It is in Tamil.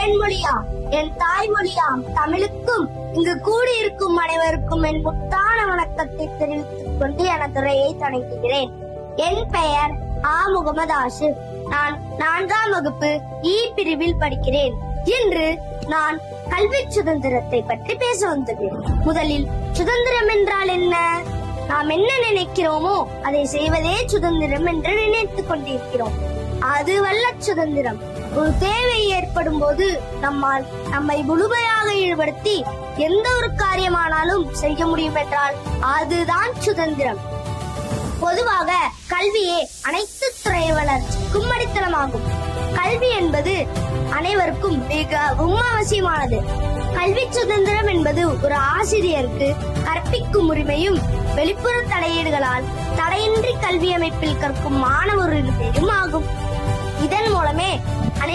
தேன்மொழியாம் என் தாய்மொழியாம் தமிழுக்கும் இங்கு கூடியிருக்கும் அனைவருக்கும் என் முத்தான வணக்கத்தை தெரிவித்துக் கொண்டு எனது உரையை தொடங்குகிறேன். என் பெயர் ஆ. முகமது ஆசிப். நான் 4ஆம் வகுப்பு இ பிரிவில் படிக்கிறேன். இன்று நான் கல்வி சுதந்திரத்தை பற்றி பேச வந்துள்ளேன். முதலில் சுதந்திரம் என்றால் என்ன? நாம் என்ன நினைக்கிறோமோ அதை செய்வதே சுதந்திரம் என்று நினைத்துக் கொண்டிருக்கிறோம். அதுவல்ல சுதந்திரம். ஒரு தேவை ஏற்படும் போது நம்மை முழுமையாக ஈடுபடுத்தி எந்த ஒரு காரியமானாலும் செய்ய முடியும் என்றால் அதுதான் சுதந்திரம். பொதுவாக கல்வியே அனைத்து துறை வளர்ச்சிக்கும் அடித்தளமாகும். கல்வி என்பது அனைவருக்கும் மிகவும் அவசியமானது. கல்வி சுதந்திரம் என்பது ஒரு ஆசிரியருக்கு கற்பிக்கும் உரிமையும் வெளிப்புற தடையீடுகளால் தடையின்றி கல்வி அமைப்பில் கற்கும் மாணவர் உரிமையும் ஆகும். இதன் மூலமே